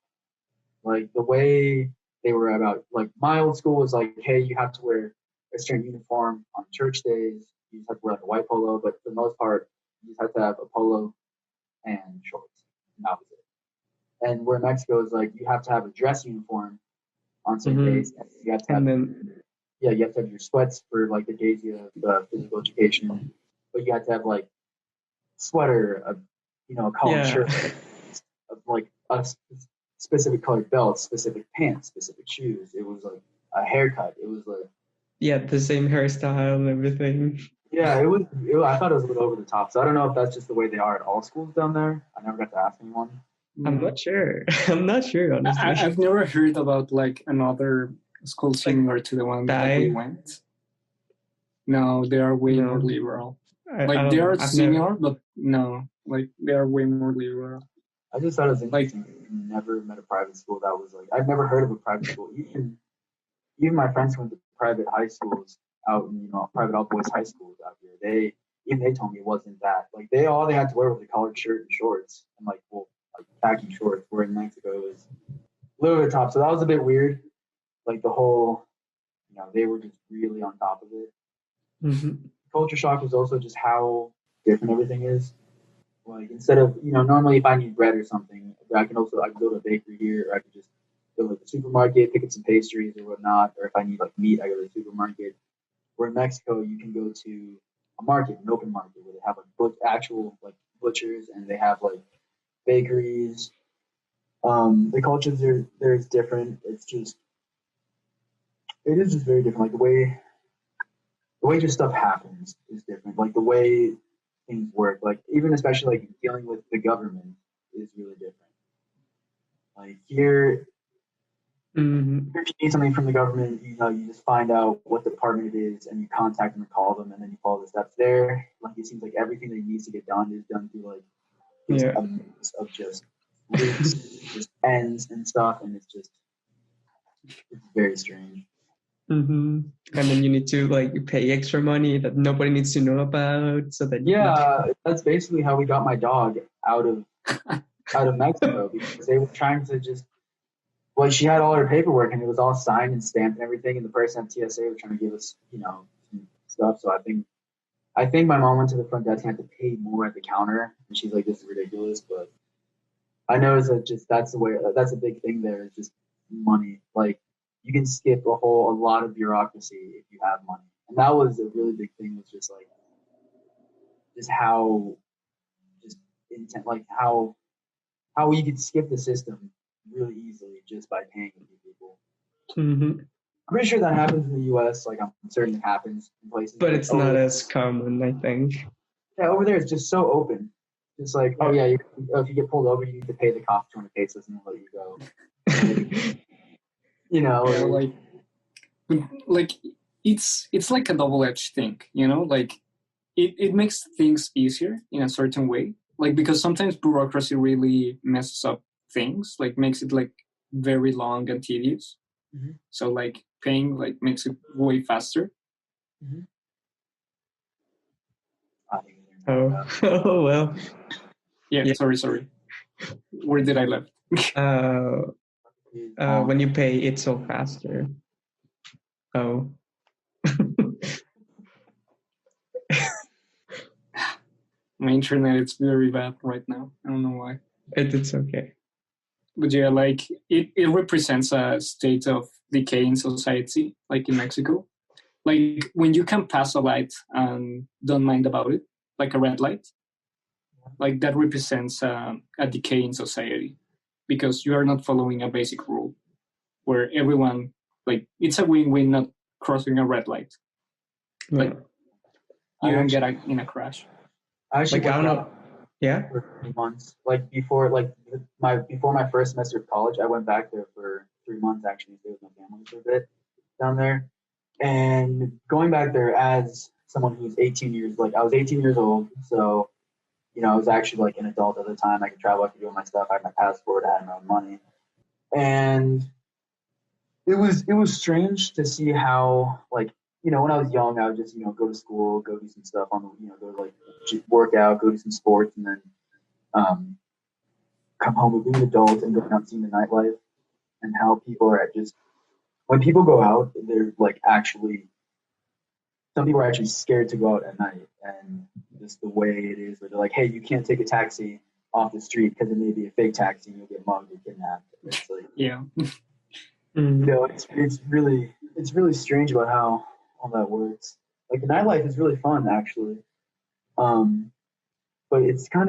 Like the way they were about, like my old school was like, hey, you have to wear a certain uniform on church days. You just have to wear like a white polo, but for the most part, you just have to have a polo and shorts. And that was it. And where Mexico is like, you have to have a dress uniform on certain days. And you have to have, you have to have your sweats for like the days you have physical education, but you have to have like sweater, a collared shirt, like a specific colored belt, specific pants, specific shoes. It was like a haircut. It was like the same hairstyle and everything. Yeah, it was. I thought it was a little over the top. So I don't know if that's just the way they are at all schools down there. I never got to ask anyone. I'm not sure. I'm not sure, honestly. I've never heard about like another school similar to the one that we Dive? went. No, they are way more No. liberal. I Like they don't know. are I've similar, but no, like they are way more liberal. I just thought it was Like interesting. I never met a private school that was like, I've never heard of a private school. Even my friends who went to private high schools out in, private all boys high schools out here. They told me it wasn't that. Like all they had to wear was a collared shirt and shorts and like khaki shorts. Where in Mexico it was a little bit top. So that was a bit weird. Like the whole, they were just really on top of it. Mhm. Culture shock was also just how different everything is. Like instead of normally if I need bread or something, I can go to a bakery here, or I could just go to the supermarket, pick up some pastries or whatnot. Or if I need like meat, I go to the supermarket. Where in Mexico, you can go to a market, an open market, where they have like actual like butchers and they have like bakeries. The culture there is different. It is just very different. Like the way just stuff happens is different. Like the way things work, like even especially like dealing with the government is really different. Like here, Mhm. if you need something from the government, you just find out what department it is and you contact them and call them and then you follow the steps there. Like it seems like everything that needs to get done is done through like this Yeah. mix of just loops, just ends and stuff, and it's very strange. Mm-hmm. And then you need to like pay extra money that nobody needs to know about, so that Yeah, that's basically how we got my dog out of Mexico because they were trying to just. Well, she had all her paperwork and it was all signed and stamped and everything, and the person at TSA was trying to give us, some stuff. So I think my mom went to the front desk and had to pay more at the counter, and she's like, "This is ridiculous." But I noticed that just that's a big thing there is just money. Like you can skip a lot of bureaucracy if you have money, and that was a really big thing. Was just like just how just intent, like how you could skip the system really easily just by paying a few people. Mm-hmm. I'm pretty sure that happens in the U.S. Like I'm certain it happens in places, But like it's not as common, I think. yeah, over there it's just so open. It's like, oh yeah, if you get pulled over, you need to pay the cops 200 pesos and they'll let you go. Like, yeah, like it's like a double-edged thing, like it makes things easier in a certain way, like because sometimes bureaucracy really messes up things, like makes it like very long and tedious. Mhm. So like paying like makes it way faster. Mhm. I think Oh, oh well. Yeah, Yeah. sorry, where did I left? When you pay, it's so faster. Oh. My internet is very bad right now, I don't know why. It's okay. But yeah, like it represents a state of decay in society, like in Mexico. Like when you can pass a light and don't mind about it, like a red light, like that represents a decay in society because you are not following a basic rule where everyone, like it's a win-win not crossing a red light. Yeah. Like you don't get in a crash. I actually Like I went don't back know. Yeah. for 3 months. Like before my first semester of college, I went back there for 3 months actually to stay with my family for a bit down there. And going back there as someone who's 18 years, like I was 18 years old, so I was actually like an adult at the time. I could travel, I could do all my stuff. I had my passport, I had my own money, and it was strange to see how like when I was young, I would just go to school, go do some stuff on the go to like work out, go do some sports, and then um, come home and being an adult and going out and seeing the nightlife and how people are just when people go out, they're like actually some people are actually scared to go out at night, and just the way it is, where they're like, hey, you can't take a taxi off the street because it may be a fake taxi and you'll get mugged or kidnapped. It's like Yeah. it's really strange about how all that works. Like the nightlife is really fun actually, um, but it's a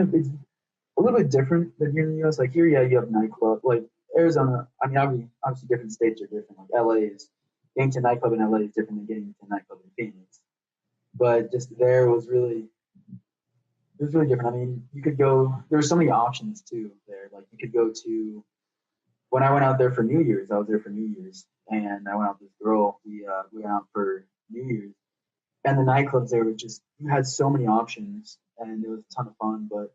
little bit different than here in the U.S. Like here, yeah, you have nightclub. Like Arizona, I mean, obviously different states are different. Like LA is getting to nightclub in LA is different than getting to nightclub in Phoenix. But just there it was really different. I mean, you could go. There were so many options too there. Like you could go to when I went out there for New Year's, I was there for New Year's, and I went out with this girl. We went out for New Year's, and the nightclubs there were just you had so many options, and it was a ton of fun. But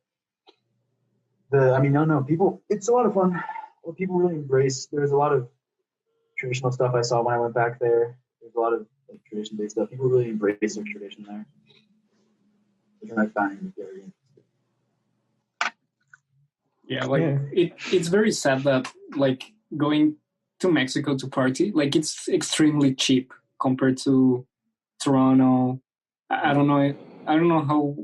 no, people, it's a lot of fun. Well, people really embrace. There's a lot of traditional stuff I saw when I went back there. There's a lot of like tradition-based stuff. People really embrace their tradition there, which I find very interesting. Yeah, like it's very sad that like going to Mexico to party, like it's extremely cheap compared to Toronto. I don't know. I don't know how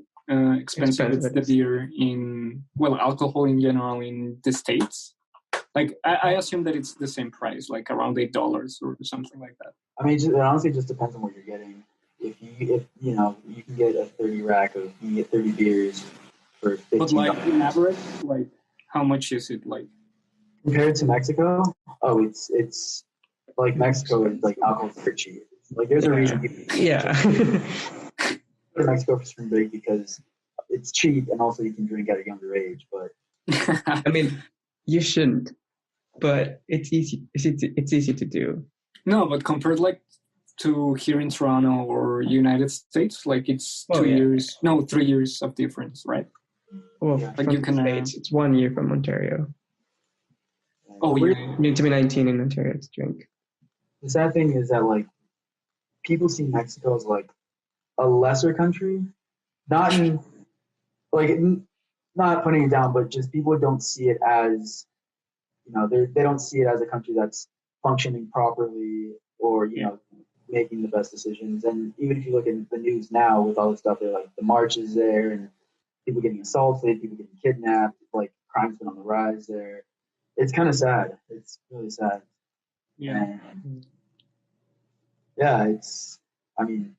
expensive it's the beer in, well, alcohol in general in the States. Like I assume that it's the same price, like around $8 or something like that. I mean, it honestly just depends on what you're getting. If you know, you can get a 30 rack of, you can get 30 beers for $15. But like in average, like how much is it like? Compared to Mexico? Oh, it's like Mexico is like alcohol's very cheap. Like there's a reason people go to Mexico for spring break because it's cheap and also you can drink at a younger age. But I mean, you shouldn't, but it's easy. It's easy to do. No, but compared like to here in Toronto or United States, like it's 3 years of difference, right? Well, like you can. States, it's 1 year from Ontario. Oh, you need to be 19 in Ontario to drink. The sad thing is that like people see Mexico as like a lesser country, not in like not putting it down, but just people don't see it as, you know, they don't see it as a country that's functioning properly or you know making the best decisions. And even if you look at the news now with all the stuff, they're like the marches there and people getting assaulted, people getting kidnapped, like crime's been on the rise there. It's kind of sad. It's really sad. Yeah. And yeah, I mean,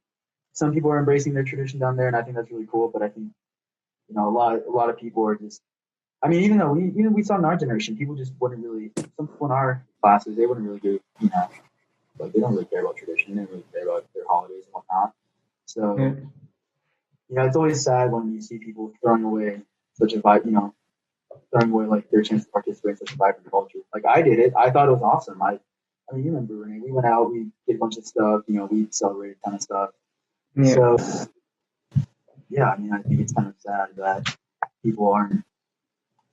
some people are embracing their tradition down there, and I think that's really cool. But I think, you know, a lot of people are just. I mean, even though we saw in our generation, people just wouldn't really. Some people in our classes, they wouldn't really do, you know, like they don't really care about tradition. They don't really care about their holidays and whatnot. So, you know, it's always sad when you see people throwing away such a vibe. You know, throwing away like their chance to participate in such a vibrant culture. Like I did it. I thought it was awesome. I mean, you remember, Renee? We went out. We did a bunch of stuff. You know, we celebrated a ton of stuff. Yeah. So, yeah, I mean, I think it's kind of sad that people aren't,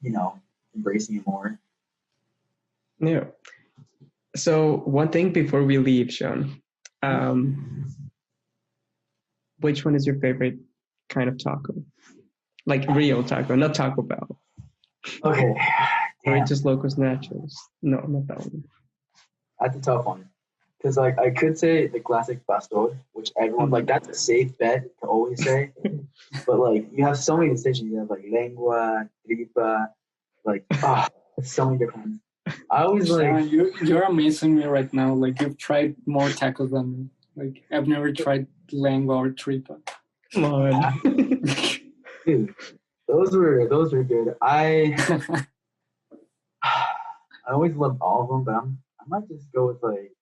you know, embracing it more. Yeah. So one thing before we leave, Sean, which one is your favorite kind of taco? Like real taco, not Taco Bell. Okay. Or just Locos Nachos. No, not that one. That's a tough one. Because, like, I could say the classic pastor, which everyone, like, that's a safe bet to always say. But, like, you have so many decisions. You have, like, lengua, tripa, like, so many different ones. I always, like... You're amazing me right now. Like, you've tried more tacos than me. Like, I've never tried lengua or tripa. Come on. Dude, those were good. I always loved all of them, but I might just go with, like,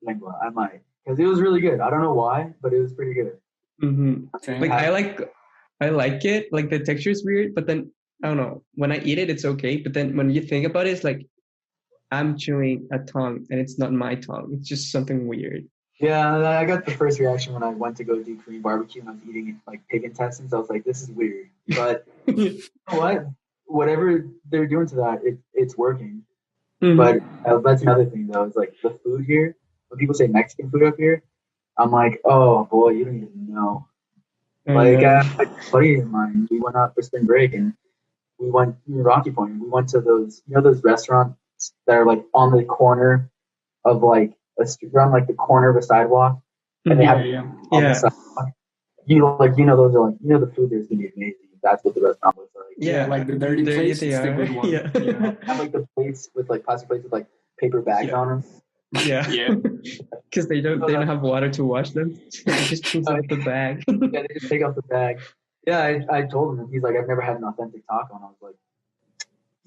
lengua. I might, because it was really good. I don't know why, but it was pretty good. Mm-hmm. Okay. Like I like it. Like the texture is weird, but then I don't know. When I eat it, it's okay. But then when you think about it, it's like I'm chewing a tongue, and it's not my tongue. It's just something weird. Yeah, I got the first reaction when I went to go do Korean barbecue and I was eating like pig intestines. I was like, "This is weird," but you know what? Whatever they're doing to that, it's working. Mm-hmm. But that's another thing, though. Is like the food here. When people say Mexican food up here, I'm like, oh boy, you don't even know. Like, a buddy of mine, we went out for spring break and we went to Rocky Point. And we went to those, you know, those restaurants that are like on the corner of like around like the corner of a sidewalk, and they have the sidewalk. You know, those are like, you know, the food there's gonna be amazing. That's what the restaurant looks like. Yeah, like the dirty plates. It's the good one. Yeah. Have like the plates with like plastic plates with like paper bags on them. Yeah. Because they don't have water to wash them. They just take off the bag. Yeah, they just take off the bag. Yeah, I told him, and he's like, I've never had an authentic taco, and I was like,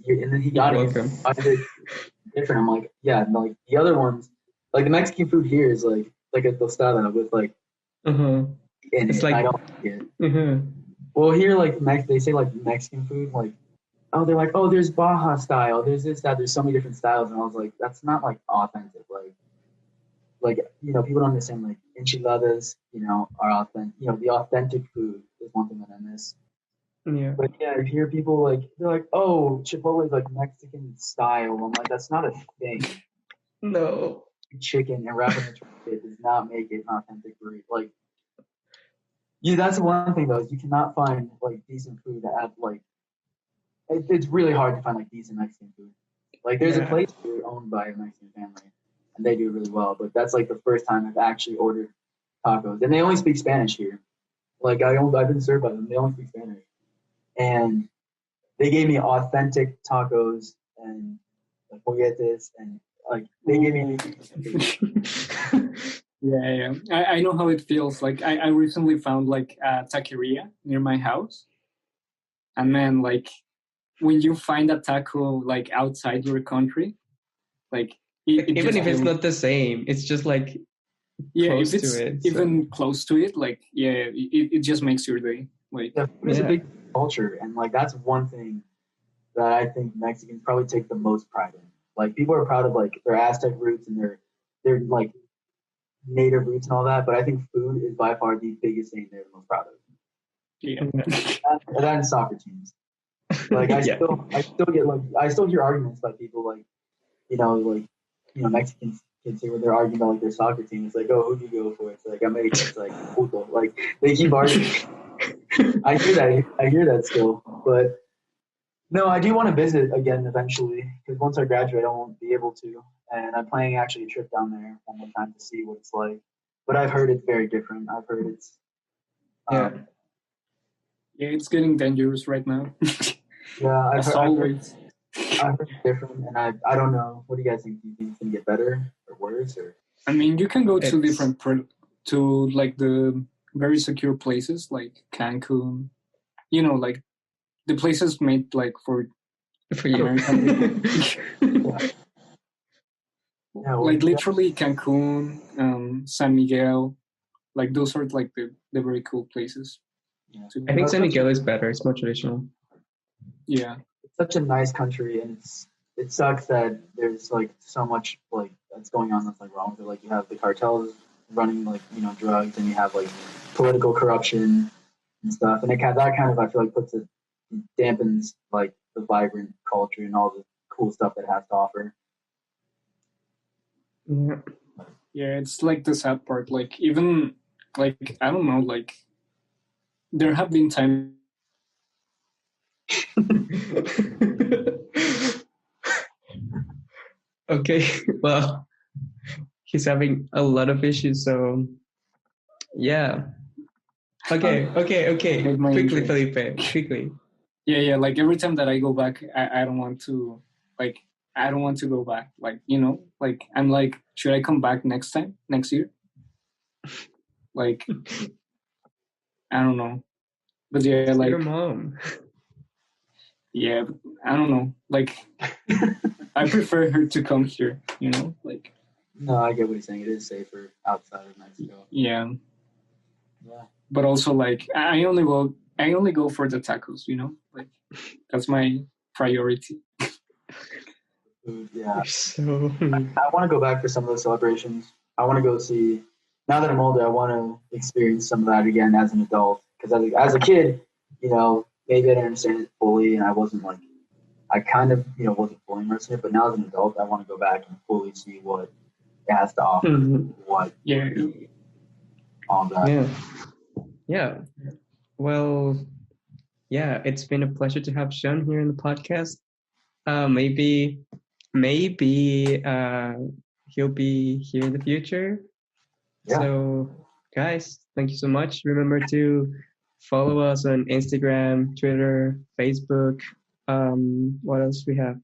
and then he got it. Different. I'm like, yeah, like the other ones, like the Mexican food here is like a tostada with like, it's like, I don't like it. Well, here like they say like Mexican food, like oh, they're like, oh, there's Baja style, there's this, that, there's so many different styles, and I was like, that's not like authentic. Like people don't understand like enchiladas, are authentic. The authentic food is one thing that I miss. Yeah. But yeah, I hear people like they're like, oh, Chipotle is like Mexican style. I'm like, that's not a thing. No. Chicken and wrapping it does not make it an authentic food. Like, yeah, that's one thing though. Is you cannot find like decent food at like. It's really hard to find like decent Mexican food. Like, there's a place here owned by a Mexican family, and they do really well. But that's like the first time I've actually ordered tacos, and they only speak Spanish here. Like, I've been served by them. They only speak Spanish, and they gave me authentic tacos and like molletes, and like they gave me. Yeah. I know how it feels. Like, I recently found like a taqueria near my house, and man, like when you find a taco like outside your country, like it even just if it's not the same, it's just like close if it's to it. even close to it, like it just makes your day. Like, it's a big culture, and like that's one thing that I think Mexicans probably take the most pride in. Like, people are proud of like their Aztec roots and their like native roots and all that, but I think food is by far the biggest thing they're the most proud of. yeah. That and soccer teams. Like, I still hear arguments by people like Mexican kids here where they're arguing about like their soccer team. It's like, oh, who do you go for? It's like America. It's like puto. Like, they keep arguing. I hear that still, but no, I do want to visit again eventually, because once I graduate, I won't be able to, and I'm planning actually a trip down there one more time to see what it's like. But I've heard it's very different. I've heard it's yeah, it's getting dangerous right now. yeah, As always. I've heard it's different, and I don't know. What do you guys think? Do you think it's gonna get better or worse? Or I mean, you can go to different to like the very secure places like Cancun. Like the places made like for you. American people. Like literally Cancun, San Miguel, like those are like the very cool places. Yeah. I think San Miguel is better. It's more traditional. Yeah, it's such a nice country, and it sucks that there's like so much like that's going on that's like wrong with it. Like, you have the cartels running like drugs, and you have like political corruption and stuff, and that kind of, I feel like, dampens like the vibrant culture and all the cool stuff that it has to offer. Yeah, it's like the sad part. Like, even like I don't know, like there have been times. Okay, well, he's having a lot of issues, so yeah. Okay. Quickly, Felipe, quickly. Yeah, like every time that I go back, I don't want to, like, I don't want to go back. Like, like, I'm like, should I come back next year? Like, I don't know. But yeah, like your mom. Yeah, I don't know. Like, I prefer her to come here, like. No, I get what he's saying. It is safer outside of Mexico. Yeah. But also, like, I only go for the tacos, like that's my priority. Food, yeah. So I want to go back for some of those celebrations. I want to go see. Now that I'm older, I want to experience some of that again as an adult. Because as a kid, maybe I didn't understand it fully, and I wasn't like, I kind of, wasn't fully immersed in it. But now as an adult, I want to go back and fully see what it has to offer. What? Yeah. All that. Yeah. Yeah. Well, yeah, it's been a pleasure to have Sean here in the podcast. Maybe he'll be here in the future. Yeah. So, guys, thank you so much. Remember to follow us on Instagram, Twitter, Facebook. What else we have?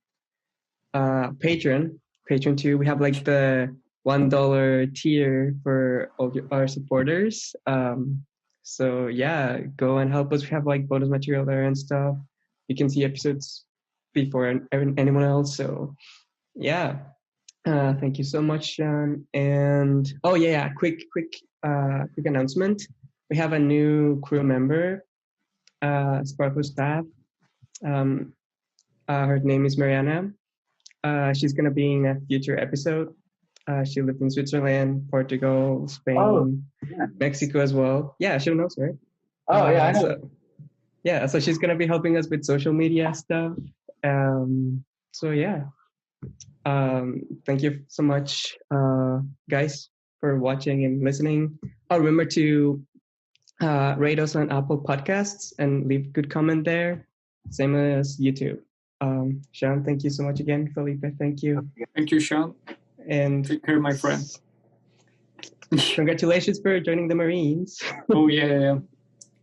Patreon too. We have like the $1 tier for all our supporters. So yeah, go and help us. We have like bonus material there and stuff. You can see episodes before anyone else. So yeah, thank you so much, Sean. And quick announcement. We have a new crew member, Sparkle staff. Her name is Mariana. She's gonna be in a future episode. She lived in Switzerland, Portugal, Spain, Oh, yeah. Mexico as well. Yeah, she knows, right? Oh, yeah, I know. So she's gonna be helping us with social media stuff. So yeah, thank you so much, guys, for watching and listening. Oh, remember to rate us on Apple Podcasts and leave a good comment there. Same as YouTube. Sean, thank you so much again. Felipe, thank you. Thank you, Sean. And take care, my friend. Congratulations for joining the Marines. Oh yeah.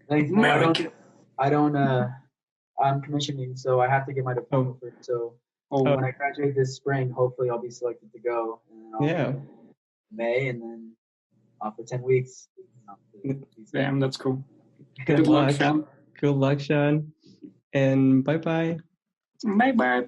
Thanks. I'm commissioning, so I have to get my diploma first. So when I graduate this spring, hopefully I'll be selected to go. And then I'll May, and then for 10 weeks. Damn, that's cool. Good luck, Sean. Good luck, Sean. And bye-bye. Bye-bye.